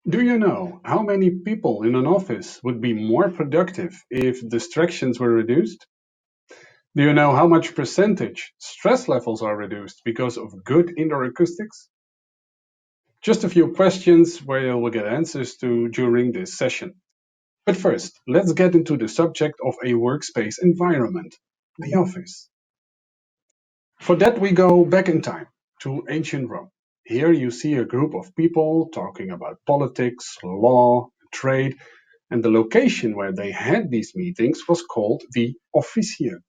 Do you know how many people in an office would be more productive if distractions were reduced? Do you know how much percentage stress levels are reduced because of good indoor acoustics? Just a few questions where you will get answers to during this session. But first, let's get into the subject of a workspace environment, the office. For that, we go back in time to ancient Rome. Here you see a group of people talking about politics, law, trade, and the location where they had these meetings was called the officium.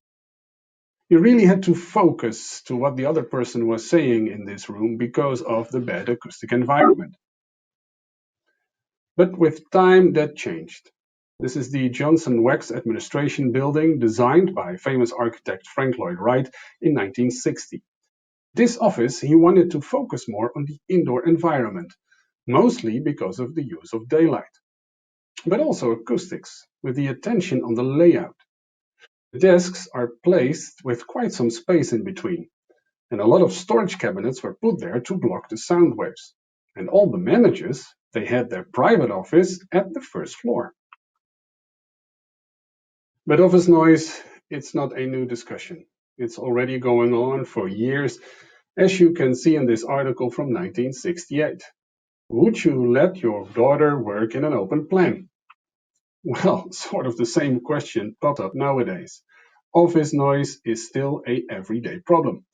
You really had to focus to what the other person was saying in this room because of the bad acoustic environment. But with time, that changed. This is the Johnson Wax Administration Building designed by famous architect Frank Lloyd Wright in 1960. This office, he wanted to focus more on the indoor environment, mostly because of the use of daylight, but also acoustics, with the attention on the layout. The desks are placed with quite some space in between, and a lot of storage cabinets were put there to block the sound waves. And all the managers, they had their private office at the first floor. But office noise, it's not a new discussion. It's already going on for years, as you can see in this article from 1968. Would you let your daughter work in an open plan? Well, sort of the same question pops up nowadays. Office noise is still a everyday problem.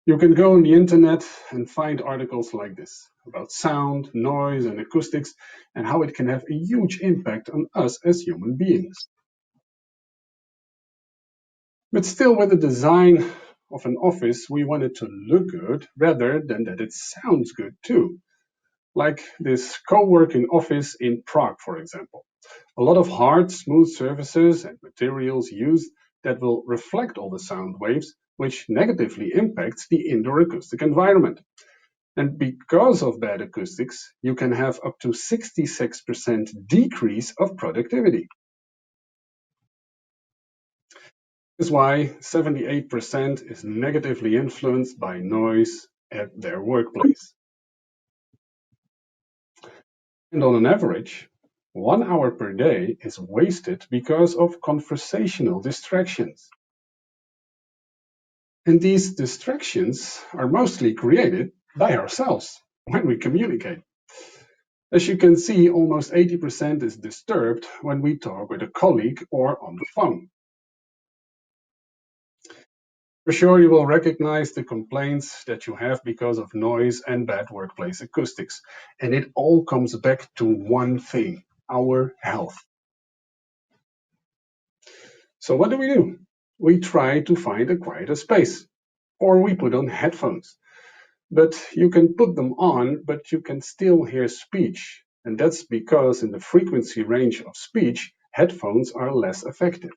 You can go on the internet and find articles like this about sound, noise, and acoustics, and how it can have a huge impact on us as human beings. But still, with the design of an office, we want it to look good rather than that it sounds good too. Like this co-working office in Prague, for example. A lot of hard, smooth surfaces and materials used that will reflect all the sound waves, which negatively impacts the indoor acoustic environment. And because of bad acoustics, you can have up to 66% decrease of productivity. This is why 78% is negatively influenced by noise at their workplace. And on an average, 1 hour per day is wasted because of conversational distractions. And these distractions are mostly created by ourselves when we communicate. As you can see, almost 80% is disturbed when we talk with a colleague or on the phone. For sure, you will recognize the complaints that you have because of noise and bad workplace acoustics. And it all comes back to one thing, our health. So what do? We try to find a quieter space, or we put on headphones. But you can put them on, but you can still hear speech. And that's because in the frequency range of speech, headphones are less effective.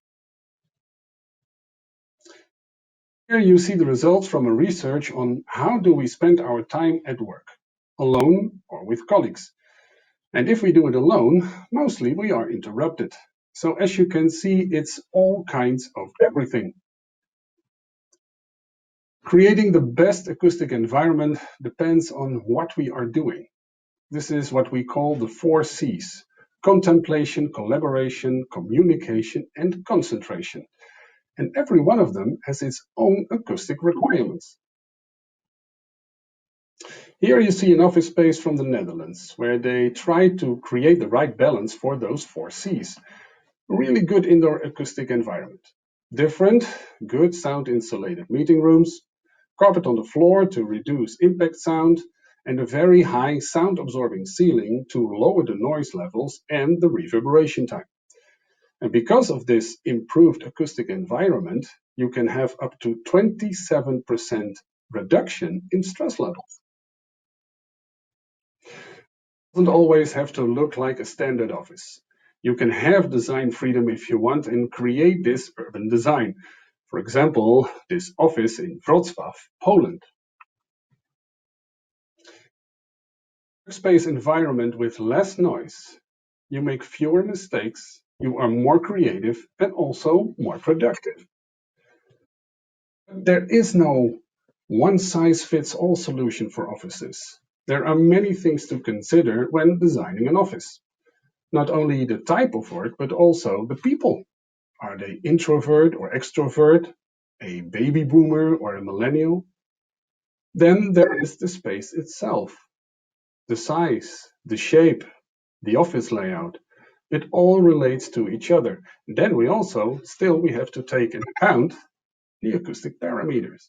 Here you see the results from a research on how do we spend our time at work, alone or with colleagues. And if we do it alone, mostly we are interrupted. So as you can see, it's all kinds of everything. Creating the best acoustic environment depends on what we are doing. This is what we call the 4 C's: contemplation, collaboration, communication, and concentration. And every one of them has its own acoustic requirements. Here you see an office space from the Netherlands, where they try to create the right balance for those 4 C's. A really good indoor acoustic environment. Different, good sound insulated meeting rooms, carpet on the floor to reduce impact sound, and a very high sound absorbing ceiling to lower the noise levels and the reverberation time. And because of this improved acoustic environment, you can have up to 27% reduction in stress levels. It doesn't always have to look like a standard office. You can have design freedom if you want and create this urban design. For example, this office in Wrocław, Poland. Workspace environment with less noise. You make fewer mistakes, you are more creative and also more productive. There is no one-size-fits-all solution for offices. There are many things to consider when designing an office. Not only the type of work, but also the people. Are they introvert or extrovert, a baby boomer or a millennial? Then there is the space itself, the size, the shape, the office layout. It all relates to each other. Then we have to take into account the acoustic parameters.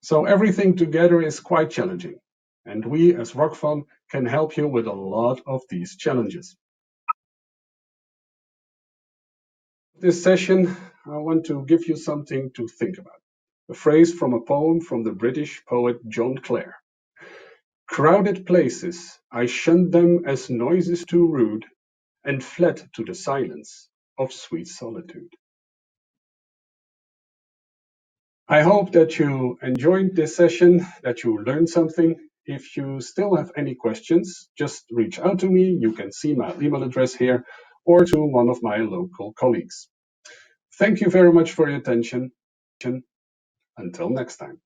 So everything together is quite challenging. And we as Rockfon can help you with a lot of these challenges. This session, I want to give you something to think about. A phrase from a poem from the British poet John Clare. Crowded places, I shunned them as noises too rude, and fled to the silence of sweet solitude. I hope that you enjoyed this session, that you learned something. If you still have any questions, just reach out to me. You can see my email address here, or to one of my local colleagues. Thank you very much for your attention. Until next time.